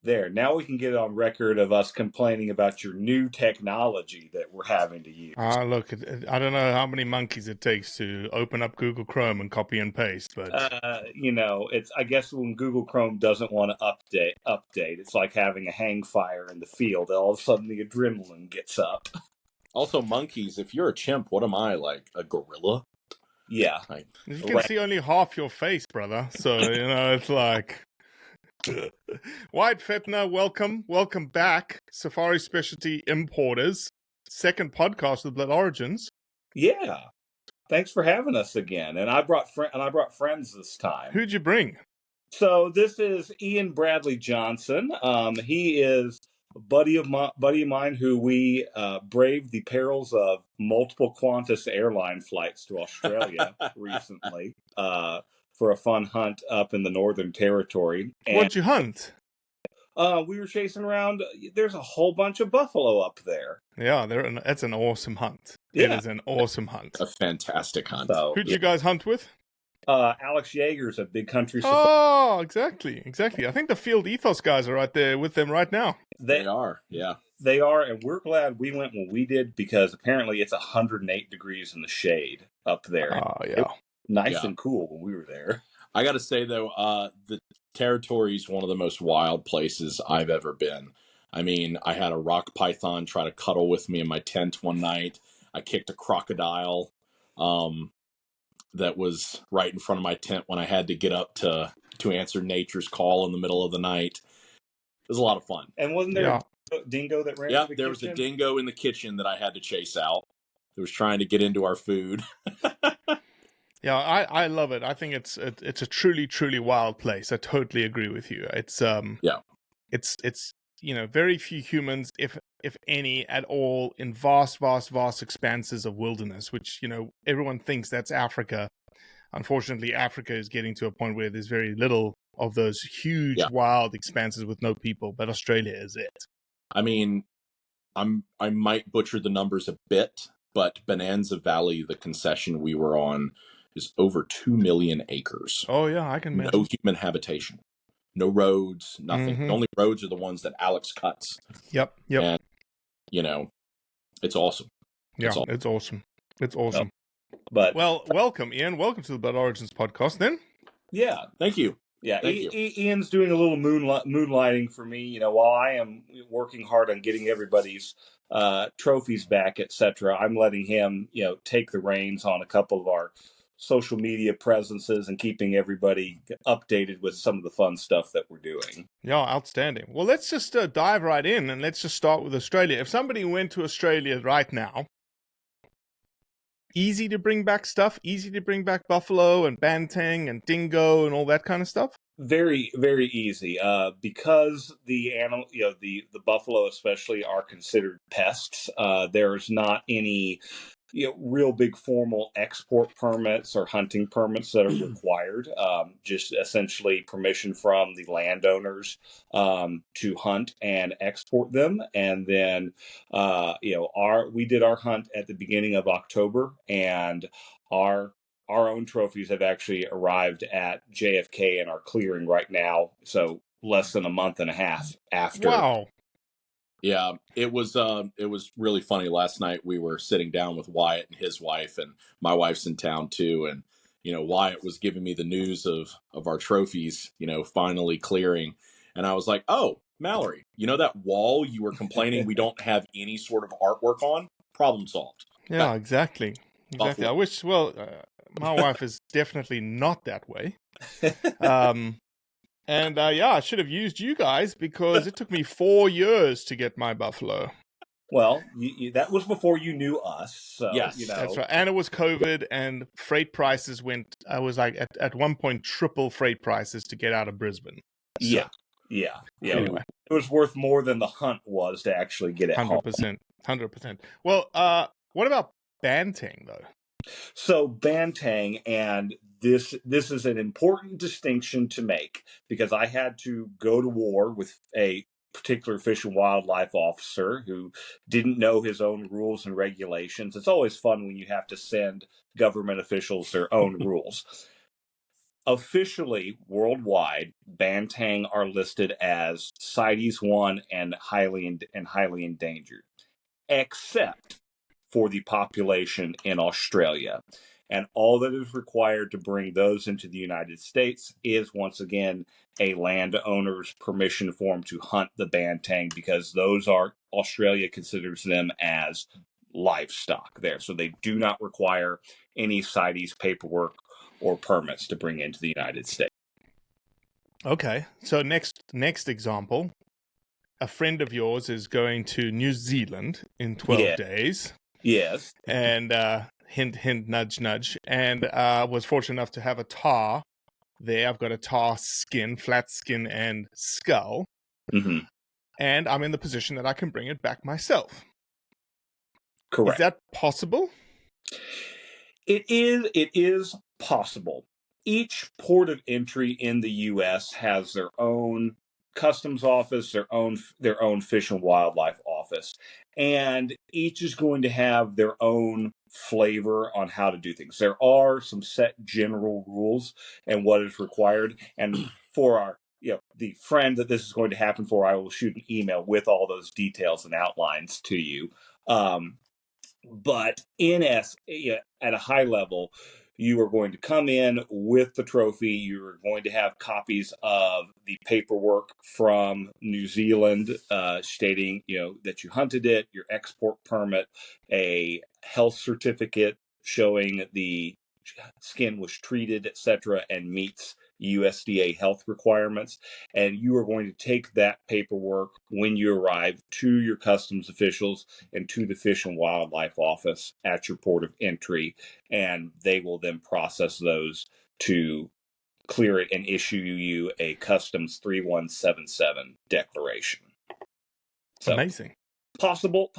There. Now we can get it on record of us complaining about your new technology that we're having to use. Look, I don't know how many monkeys it takes to open up Google Chrome and copy and paste, but It's, I guess, when Google Chrome doesn't want to update, it's like having a hang fire in the field. All of a sudden, the adrenaline gets up. Also, monkeys. If you're a chimp, what am I, like a gorilla? Yeah, you can see only half your face, brother. So it's like. Wyatt Fetner, welcome back. Safari Specialty Importers, second podcast with Blood Origins. Yeah, thanks for having us again. And I brought friends this time. Who'd you bring? So this is Ian Bradley Johnson. He is a buddy of mine who we braved the perils of multiple Qantas airline flights to Australia recently. For a fun hunt up in the Northern Territory. And what'd you hunt? We were chasing around. There's a whole bunch of buffalo up there. Yeah, that's an awesome hunt. Yeah. It is an awesome hunt. A fantastic hunt. So, who'd you guys hunt with? Alex Yeager's a Big Country Supply. Oh, exactly. I think the Field Ethos guys are right there with them right now. They are, yeah. They are, and we're glad we went when we did because apparently it's 108 degrees in the shade up there. Oh, yeah. Nice and cool when we were there. I got to say, though, the Territory is one of the most wild places I've ever been. I mean, I had a rock python try to cuddle with me in my tent one night. I kicked a crocodile that was right in front of my tent when I had to get up to answer nature's call in the middle of the night. It was a lot of fun. And wasn't there a dingo that ran? Yeah, there was a dingo in the kitchen that I had to chase out. It was trying to get into our food. Yeah, I love it. I think it's a truly, truly wild place. I totally agree with you. It's it's very few humans, if any at all, in vast expanses of wilderness, which everyone thinks that's Africa. Unfortunately, Africa is getting to a point where there's very little of those huge wild expanses with no people, but Australia is it. I mean, I might butcher the numbers a bit, but Bonanza Valley, the concession we were on, is over 2 million acres. Oh, yeah, I can imagine. No human habitation. No roads, nothing. Mm-hmm. The only roads are the ones that Alex cuts. Yep. And, it's awesome. It's awesome. It's awesome. But welcome, Ian. Welcome to the Blood Origins podcast, then. Yeah. Thank you. Yeah, Ian's doing a little moonlighting for me, while I am working hard on getting everybody's trophies back, etc. I'm letting him, take the reins on a couple of our social media presences and keeping everybody updated with some of the fun stuff that we're doing. Yeah, outstanding. Well, let's just dive right in and let's just start with Australia. If somebody went to Australia right now, easy to bring back stuff, easy to bring back buffalo and banteng and dingo and all that kind of stuff? Very, very easy. Because the animal, the buffalo especially are considered pests. There's not any real big formal export permits or hunting permits that are required. Just essentially permission from the landowners to hunt and export them. And then, we did our hunt at the beginning of October, and our own trophies have actually arrived at JFK and are clearing right now. So less than a month and a half after. Wow. Yeah, it was really funny. Last night we were sitting down with Wyatt and his wife, and my wife's in town too. And, Wyatt was giving me the news of our trophies, finally clearing. And I was like, oh, Mallory, that wall you were complaining we don't have any sort of artwork on? Problem solved. Yeah, exactly. Buffalo. I wish, my wife is definitely not that way. And I should have used you guys because it took me 4 years to get my buffalo. Well, that was before you knew us. So, yes, that's right. And it was COVID, and freight prices went. I was like at one point triple freight prices to get out of Brisbane. So, yeah. Anyway, it was worth more than the hunt was to actually get it 100%. 100%. Well, what about banteng though? So banteng, and this is an important distinction to make because I had to go to war with a particular Fish and Wildlife officer who didn't know his own rules and regulations. It's always fun when you have to send government officials their own rules. Officially, worldwide, bantang are listed as CITES 1 and highly endangered, except for the population in Australia. And all that is required to bring those into the United States is, once again, a landowner's permission form to hunt the bantang, because those are, Australia considers them as livestock there. So they do not require any CITES paperwork or permits to bring into the United States. Okay. So next example, a friend of yours is going to New Zealand in 12 days. Yes. And hint, hint, nudge, nudge. And was fortunate enough to have a tar there. I've got a tar skin, flat skin, and skull. Mm-hmm. And I'm in the position that I can bring it back myself. Correct. Is that possible? It is possible. Each port of entry in the U.S. has their own customs office, their own fish and wildlife office, and each is going to have their own flavor on how to do things. There are some set general rules and what is required, and for our the friend that this is going to happen for, I will shoot an email with all those details and outlines to you. But at a high level, you are going to come in with the trophy. You are going to have copies of the paperwork from New Zealand stating that you hunted it, your export permit, a health certificate showing the skin was treated, etc., and meets USDA health requirements. And you are going to take that paperwork when you arrive to your customs officials and to the Fish and Wildlife Office at your port of entry, and they will then process those to clear it and issue you a customs 3177 declaration. So, amazing. Possible.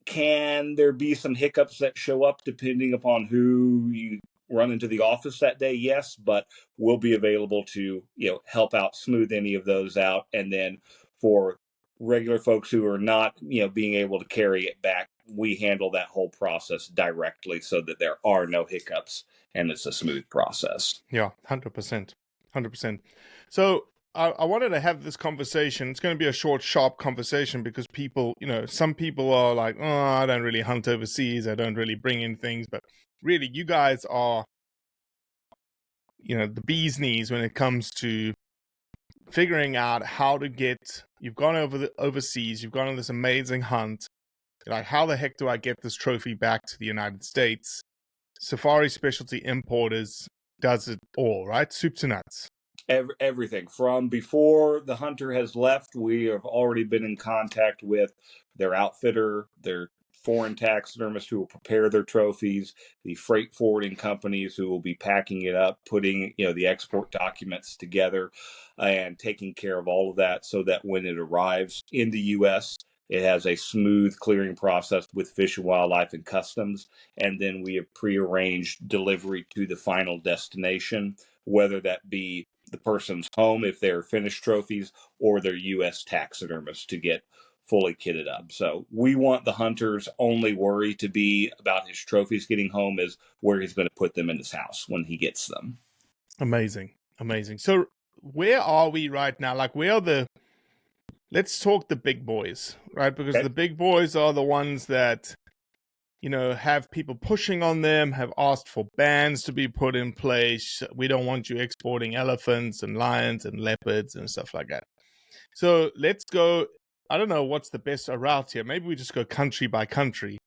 Can there be some hiccups that show up depending upon who you run into the office that day? Yes, but we'll be available to help out, smooth any of those out. And then for regular folks who are not being able to carry it back, we handle that whole process directly so that there are no hiccups and it's a smooth process. Yeah, 100%. So I wanted to have this conversation. It's going to be a short, sharp conversation because people, some people are like, oh, I don't really hunt overseas. I don't really bring in things. But really, you guys are, the bee's knees when it comes to figuring out how to get, you've gone overseas, you've gone on this amazing hunt. Like, how the heck do I get this trophy back to the United States? Safari Specialty Importers does it all, right? Soup to nuts. Everything from before the hunter has left, we have already been in contact with their outfitter, their foreign taxidermists who will prepare their trophies, the freight forwarding companies who will be packing it up, putting the export documents together, and taking care of all of that so that when it arrives in the U.S., it has a smooth clearing process with Fish and Wildlife and Customs, and then we have prearranged delivery to the final destination, whether that be the person's home if they're finished trophies, or their U.S. taxidermist to get fully kitted up. So we want the hunter's only worry to be about his trophies getting home is where he's going to put them in his house when he gets them. Amazing. So where are we right now? Like, let's talk the big boys, right? Because the big boys are the ones that have people pushing on them, have asked for bans to be put in place. We don't want you exporting elephants and lions and leopards and stuff like that. So let's go. I don't know what's the best route here. Maybe we just go country by country,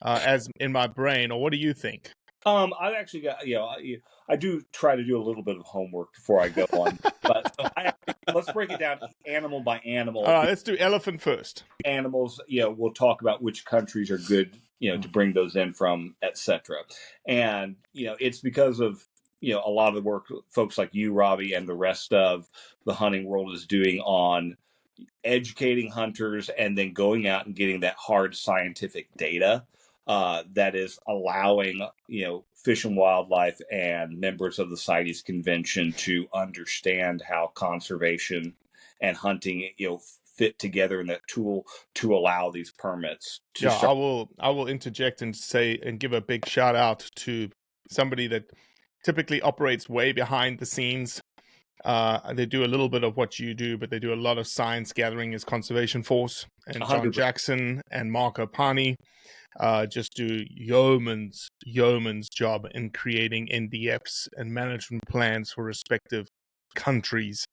as in my brain. Or what do you think? I've actually got, I do try to do a little bit of homework before I go on, but let's break it down animal by animal. All right, let's do elephant first. Animals, we'll talk about which countries are good, to bring those in from, etc. And, it's because of, a lot of the work folks like you, Robbie, and the rest of the hunting world is doing on educating hunters and then going out and getting that hard scientific data that is allowing Fish and Wildlife and members of the CITES convention to understand how conservation and hunting fit together in that tool to allow these permits to start. I will interject and say and give a big shout out to somebody that typically operates way behind the scenes. They do a little bit of what you do, but they do a lot of science gathering as conservation force. And John 100%. Jackson and Mark Opani just do yeoman's job in creating NDFs and management plans for respective countries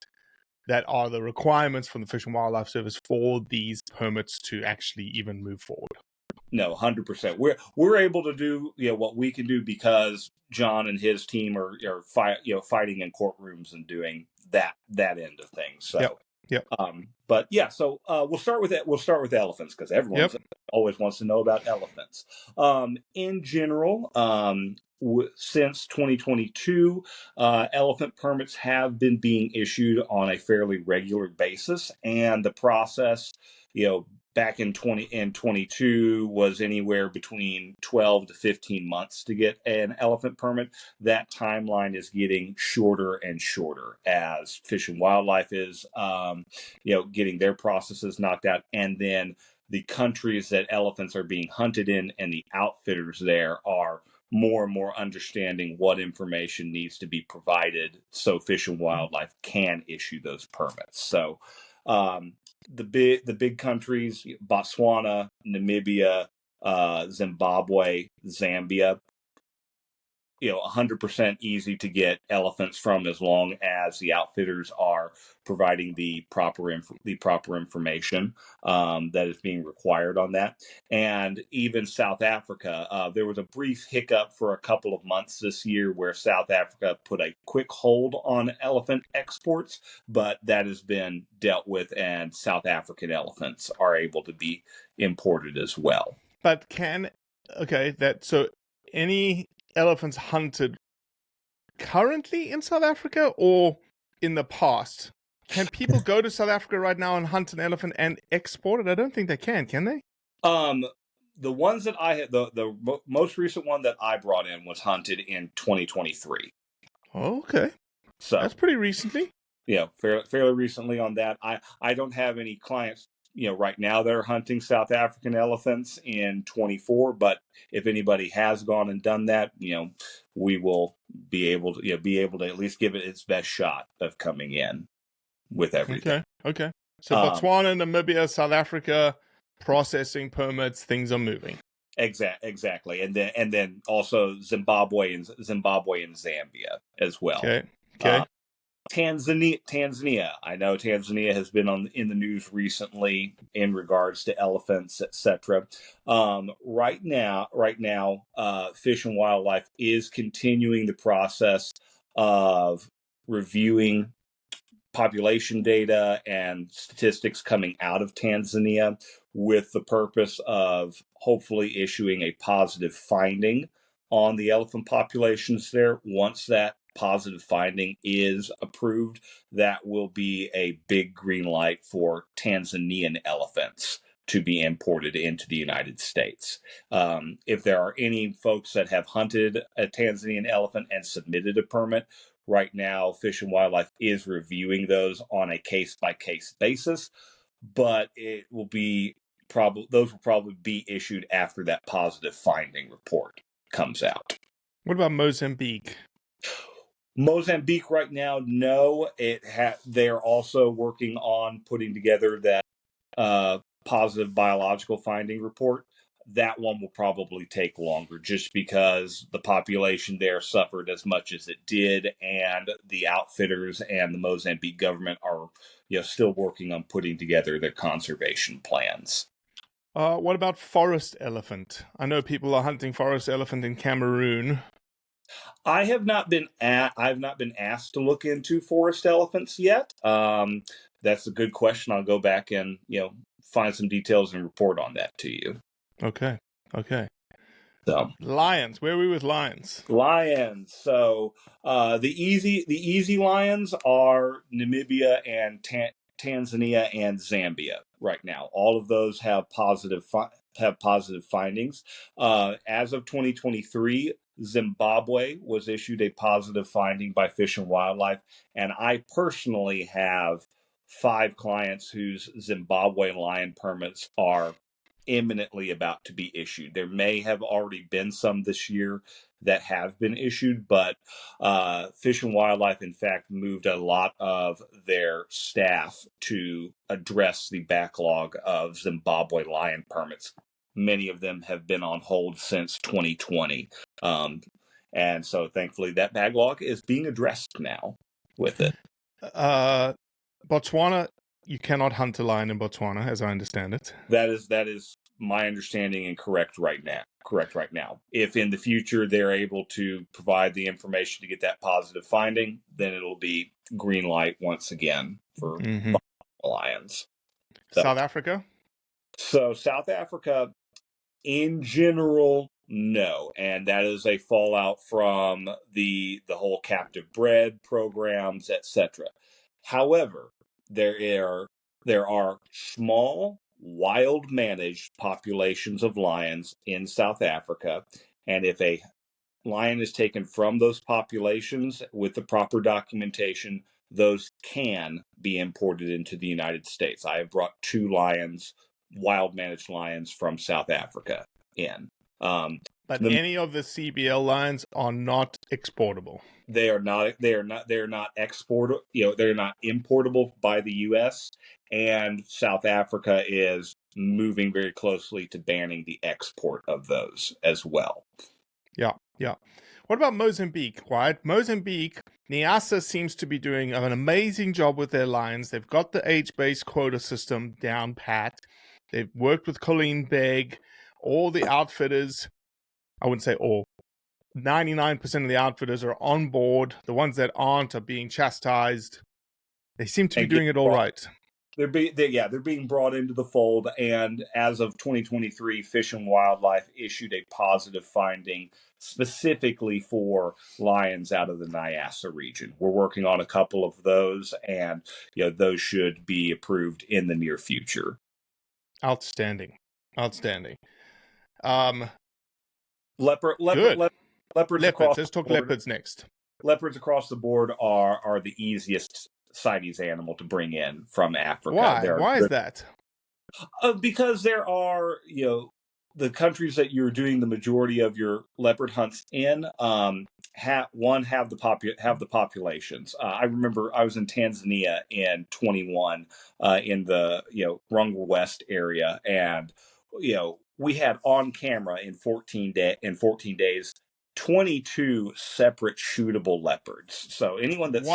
that are the requirements from the Fish and Wildlife Service for these permits to actually even move forward. No, 100%. We're able to do what we can do because John and his team are fighting in courtrooms and doing that end of things. So Yep. But yeah, so we'll start with it. We'll start with elephants because everyone always wants to know about elephants. In general, since 2022, elephant permits have been being issued on a fairly regular basis, and the process, back in 2022 was anywhere between 12 to 15 months to get an elephant permit. That timeline is getting shorter and shorter as Fish and Wildlife is, getting their processes knocked out. And then the countries that elephants are being hunted in and the outfitters there are more and more understanding what information needs to be provided so Fish and Wildlife can issue those permits. So, the big countries, Botswana, Namibia, Zimbabwe, Zambia, 100% easy to get elephants from as long as the outfitters are providing the proper information that is being required on that. And even South Africa, there was a brief hiccup for a couple of months this year where South Africa put a quick hold on elephant exports, but that has been dealt with, and South African elephants are able to be imported as well. But so any elephants hunted currently in South Africa or in the past? Can people go to South Africa right now and hunt an elephant and export it? I don't think they can they? The ones that I had, the most recent one that I brought in was hunted in 2023. Okay. So that's pretty recently. Yeah, fairly recently on that. I don't have any clients right now that are hunting South African elephants in 24, but if anybody has gone and done that, we will be able to at least give it its best shot of coming in with everything. Okay. So Botswana, Namibia, South Africa, processing permits, things are moving. Exactly, and then also Zimbabwe and Zambia as well. Okay. Tanzania. I know Tanzania has been in the news recently in regards to elephants, etc. Right now, Fish and Wildlife is continuing the process of reviewing population data and statistics coming out of Tanzania with the purpose of hopefully issuing a positive finding on the elephant populations there. Once that positive finding is approved, that will be a big green light for Tanzanian elephants to be imported into the United States. If there are any folks that have hunted a Tanzanian elephant and submitted a permit, right now Fish and Wildlife is reviewing those on a case-by-case basis, but it will be those will probably be issued after that positive finding report comes out. What about Mozambique? Mozambique right now, no. They're also working on putting together that positive biological finding report. That one will probably take longer just because the population there suffered as much as it did, and the outfitters and the Mozambique government are still working on putting together their conservation plans. What about forest elephant? I know people are hunting forest elephant in Cameroon. I've not been asked to look into forest elephants yet. That's a good question. I'll go back and find some details and report on that to you. Okay. So lions. Where are we with lions? Lions. So the easy lions are Namibia and Tanzania and Zambia right now. All of those have positive findings. As of 2023, Zimbabwe was issued a positive finding by Fish and Wildlife, and I personally have 5 clients whose Zimbabwe lion permits are imminently about to be issued. There may have already been some this year that have been issued, but Fish and Wildlife, in fact, moved a lot of their staff to address the backlog of Zimbabwe lion permits. Many of them have been on hold since 2020. And so thankfully that backlog is being addressed now with it. Botswana, you cannot hunt a lion in Botswana, as I understand it. That is my understanding and correct right now. If in the future they're able to provide the information to get that positive finding, then it'll be green light once again for lions. South Africa? So South Africa, in general, no, and that is a fallout from the whole captive bred programs, etc. However, there are small, wild managed populations of lions in South Africa, and if a lion is taken from those populations with the proper documentation, those can be imported into the United States. I have brought 2 lions, wild managed lions from South Africa in. But any of the CBL lions are not exportable. They are not exportable. They're not importable by the U.S. And South Africa is moving very closely to banning the export of those as well. Yeah. What about Mozambique, Wyatt? Mozambique, Niassa seems to be doing an amazing job with their lions. They've got the age-based quota system down pat. They've worked with Colleen Begg. All the outfitters, I wouldn't say all, 99% of the outfitters are on board. The ones that aren't are being chastised. They seem to be doing it all right. They're being brought into the fold, and as of 2023, Fish and Wildlife issued a positive finding specifically for lions out of the Niassa region. We're working on a couple of those, and those should be approved in the near future. Outstanding. Leopards. Let's talk leopards next. Leopards across the board are the easiest CITES animal to bring in from Africa. Why is that? Because there are, the countries that you're doing the majority of your leopard hunts in, have the populations. I remember I was in Tanzania in 21, in the Rungwe West area, and we had on camera in 14 days 22 separate shootable leopards. So anyone that's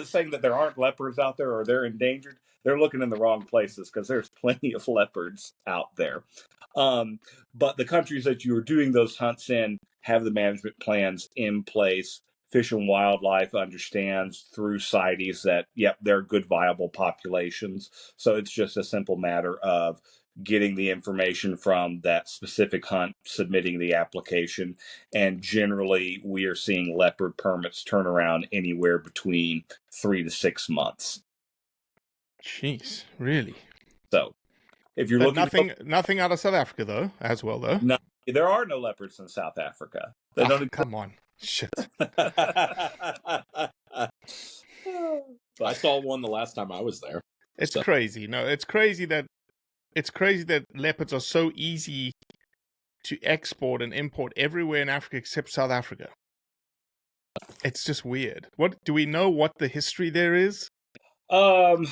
saying that there aren't leopards out there or they're endangered, they're looking in the wrong places, because there's plenty of leopards out there. But the countries that you are doing those hunts in have the management plans in place. Fish and Wildlife understands through CITES that, they're good, viable populations. So it's just a simple matter of getting the information from that specific hunt, submitting the application, and generally we are seeing leopard permits turn around anywhere between 3 to 6 months. Jeez, really? So if you're looking, nothing out of South Africa though, as well though. No, there are no leopards in South Africa. Come on, shit. I saw one the last time I was there. It's crazy. No, it's crazy that leopards are so easy to export and import everywhere in Africa except South Africa. It's just weird. What do we know? What the history there is? That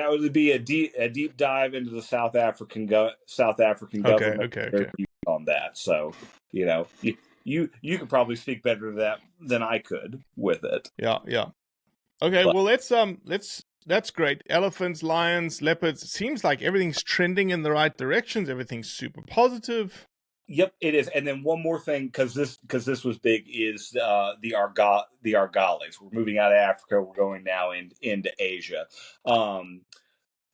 would be a deep dive into the South African government. Okay. On that, so you could probably speak better to that than I could with it. Yeah. Okay, well that's great. Elephants, lions, leopards. It seems like everything's trending in the right directions. Everything's super positive. Yep, it is. And then one more thing, because this was big, is the argalis. We're moving out of Africa. We're going now into Asia.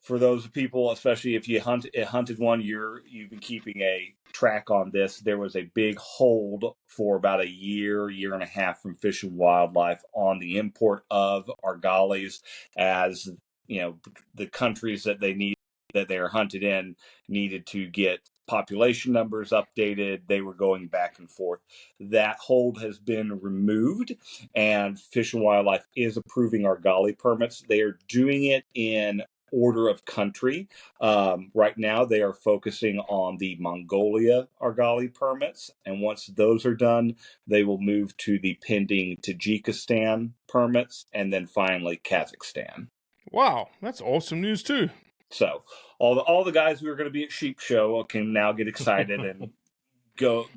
For those people, especially if you hunted one, you've been keeping a track on this. There was a big hold for about a year and a half from Fish and Wildlife on the import of argalis, as the countries that they are hunted in needed to get population numbers updated. They were going back and forth. That hold has been removed, and Fish and Wildlife is approving argali permits. They are doing it in order of country. Right now, they are focusing on the Mongolia Argali permits, and once those are done, they will move to the pending Tajikistan permits, and then finally Kazakhstan. Wow, that's awesome news too. So all the guys who are going to be at Sheep Show can now get excited and go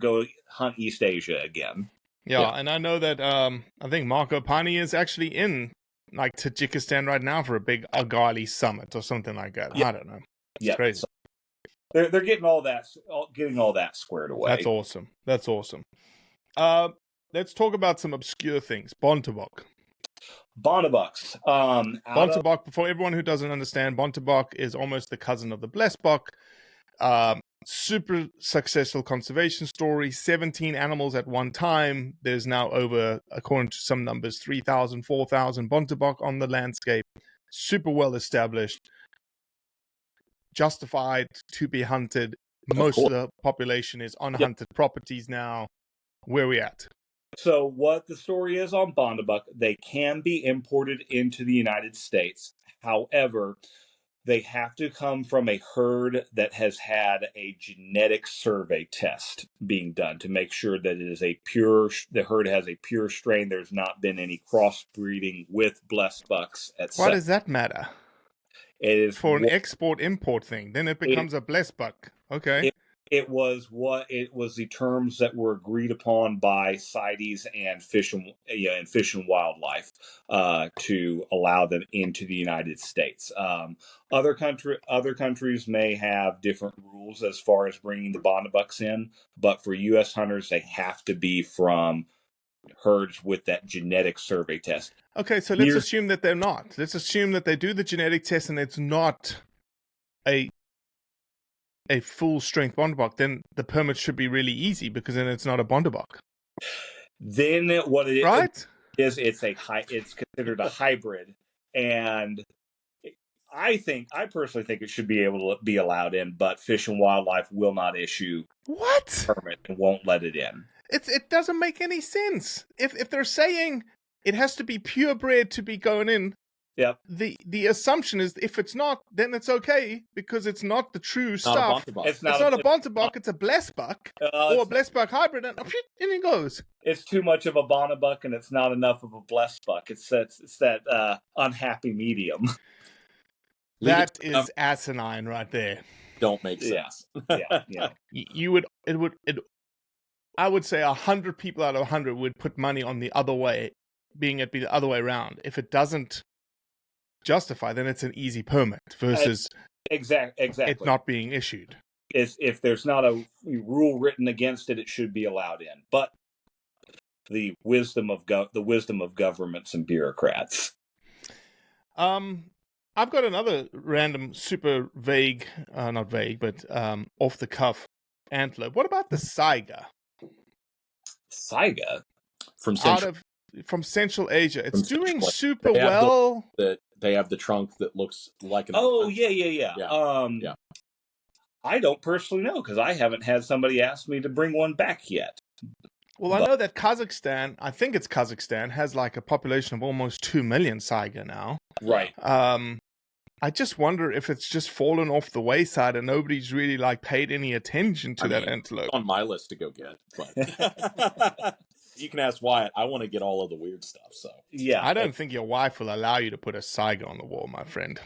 hunt East Asia again. Yeah, and I know that I think Marco Pani is actually in like Tajikistan right now for a big Argali summit or something like that. I don't know. It's crazy. So they're getting all that squared away. That's awesome. That's awesome. Let's talk about some obscure things. Bontebok. Bonnebucks. Bontebok, for everyone who doesn't understand, Bontebok is almost the cousin of the Blessbok. Super successful conservation story, 17 animals at one time. There's now over, according to some numbers, 3,000, 4,000 Bontebok on the landscape. Super well established. Justified to be hunted. Most of the population is on hunted properties now. Where are we at? So what the story is on Bontebok, they can be imported into the United States. However, they have to come from a herd that has had a genetic survey test being done to make sure that the herd has a pure strain. There's not been any crossbreeding with blessed bucks, etc. Why does that matter? It is for an export-import thing. Then it becomes a blessed buck. Okay. It was the terms that were agreed upon by CITES and Fish and Wildlife to allow them into the United States. Other countries may have different rules as far as bringing the Bonnebucks in, but for U.S. hunters, they have to be from herds with that genetic survey test. Okay, so let's assume that they're not. Let's assume that they do the genetic test and it's not a full strength Bontebok. Then the permit should be really easy because then it's not a Bontebok. Then what it is, right? It's considered a hybrid, and I personally think it should be able to be allowed in, but Fish and Wildlife will not issue permit and won't let it in. It doesn't make any sense. If they're saying it has to be purebred to be going in, yep. The assumption is if it's not, then it's okay because it's not the true stuff. It's not a Bontebok, it's a Blessbuck or a Blessbuck hybrid, and it goes. It's too much of a Bonnebuck and it's not enough of a Blessbuck. It's that unhappy medium. That is asinine right there. Don't make sense. Yeah. I would say 100 people out of 100 would put money on the other way, being it be the other way around. If it doesn't justify, then it's an easy permit versus exactly it not being issued. If there's not a rule written against it, it should be allowed in. But the wisdom of governments and bureaucrats. I've got another random, super vague, not vague, but off the cuff antelope. What about the Saiga? Saiga from Central Asia. It's doing super well. They have the trunk that looks like an elephant. Yeah. I don't personally know because I haven't had somebody ask me to bring one back yet. Well, I know that Kazakhstan, I think it's Kazakhstan, has like a population of almost 2 million Saiga now. Right. I just wonder if it's just fallen off the wayside and nobody's really like paid any attention to that antelope. It's on my list to go get, but you can ask Wyatt. I want to get all of the weird stuff. So yeah, I don't think your wife will allow you to put a Saiga on the wall, my friend.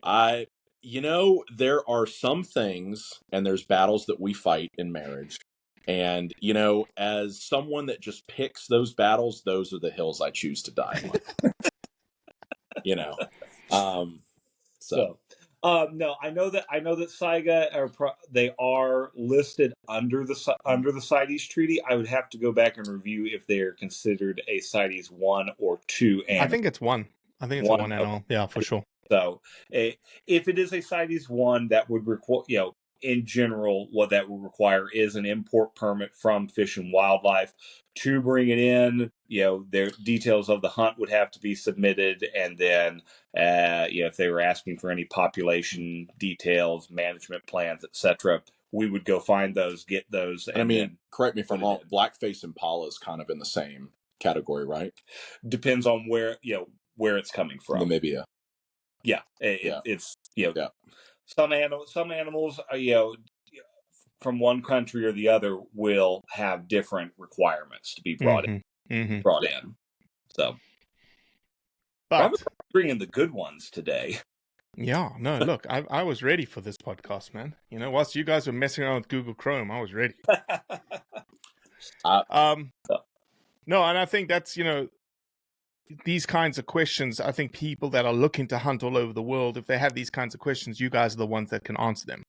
There are some things, and there's battles that we fight in marriage. And, as someone that just picks those battles, those are the hills I choose to die on. No, I know that Saiga they are listed under the CITES treaty. I would have to go back and review if they are considered a CITES 1 or 2 animal. I think it's 1. I think it's one animal. Yeah, for sure. So, if it is a CITES 1, that would require, in general, what that will require is an import permit from Fish and Wildlife to bring it in. Their details of the hunt would have to be submitted, and then, if they were asking for any population details, management plans, etc., we would go find those, get those. And correct me if I'm wrong. Blackface Impala is kind of in the same category, right? Depends on where it's coming from. Namibia. Yeah, it's some animals are, from one country or the other will have different requirements to be brought in. So, But we're bringing the good ones today. Yeah, no, look, I was ready for this podcast, man. Whilst you guys were messing around with Google Chrome, I was ready. No, and I think that's, these kinds of questions, I think people that are looking to hunt all over the world, if they have these kinds of questions, you guys are the ones that can answer them.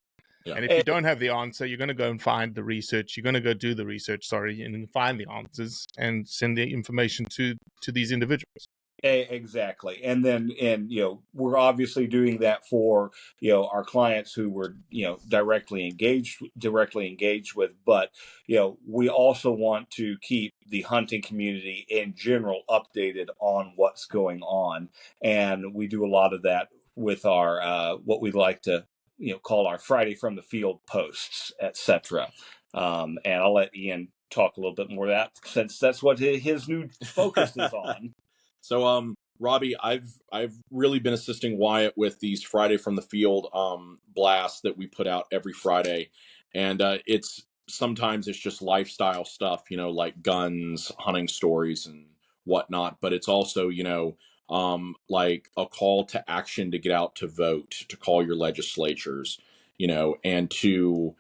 Yeah. And if you don't have the answer, you're going to go and find the research. You're going to go do the research, and find the answers and send the information to these individuals. Exactly. And we're obviously doing that for, our clients who we're, directly engaged with. But, we also want to keep the hunting community in general updated on what's going on. And we do a lot of that with our, what we like to, call our Friday from the Field posts, etc. And I'll let Ian talk a little bit more of that, since that's what his new focus is on. So, Robbie, I've really been assisting Wyatt with these Friday from the Field blasts that we put out every Friday, and sometimes it's just lifestyle stuff, like guns, hunting stories, and whatnot. But it's also, like a call to action to get out to vote, to call your legislatures, and to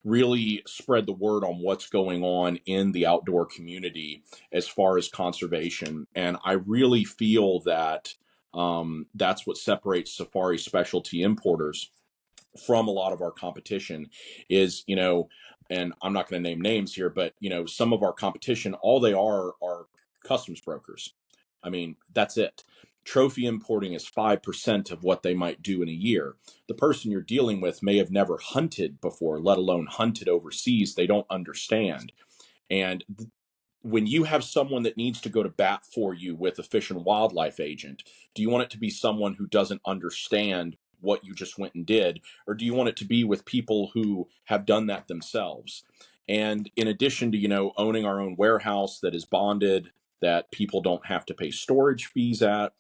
really spread the word on what's going on in the outdoor community as far as conservation. And I really feel that that's what separates Safari Specialty Importers from a lot of our competition is, and I'm not going to name names here, but, some of our competition, all they are customs brokers. I mean, that's it. Trophy importing is 5% of what they might do in a year. The person you're dealing with may have never hunted before, let alone hunted overseas. They don't understand. And when you have someone that needs to go to bat for you with a fish and wildlife agent, do you want it to be someone who doesn't understand what you just went and did, or do you want it to be with people who have done that themselves? And in addition to, owning our own warehouse that is bonded, that people don't have to pay storage fees at,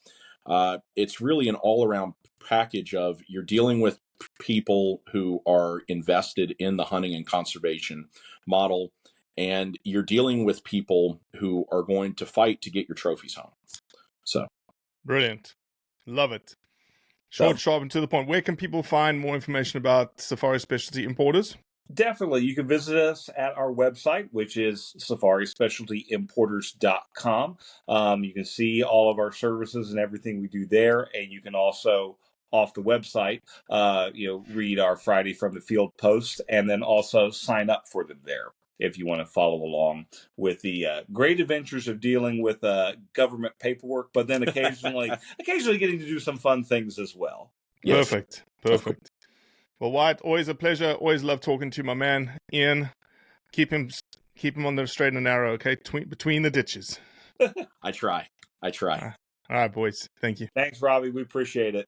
it's really an all-around package of you're dealing with people who are invested in the hunting and conservation model, and you're dealing with people who are going to fight to get your trophies home. So brilliant. Love it. Short, sharp, and to the point. Where can people find more information about Safari Specialty Importers? Definitely. You can visit us at our website, which is safarispecialtyimporters.com. You can see all of our services and everything we do there. And you can also, off the website, read our Friday from the Field posts, and then also sign up for them there if you want to follow along with the great adventures of dealing with government paperwork, but then occasionally getting to do some fun things as well. Yes. Perfect. Well, Wyatt, always a pleasure. Always love talking to my man, Ian. Keep him on the straight and narrow, okay? Between the ditches. I try. All right, boys. Thank you. Thanks, Robbie. We appreciate it.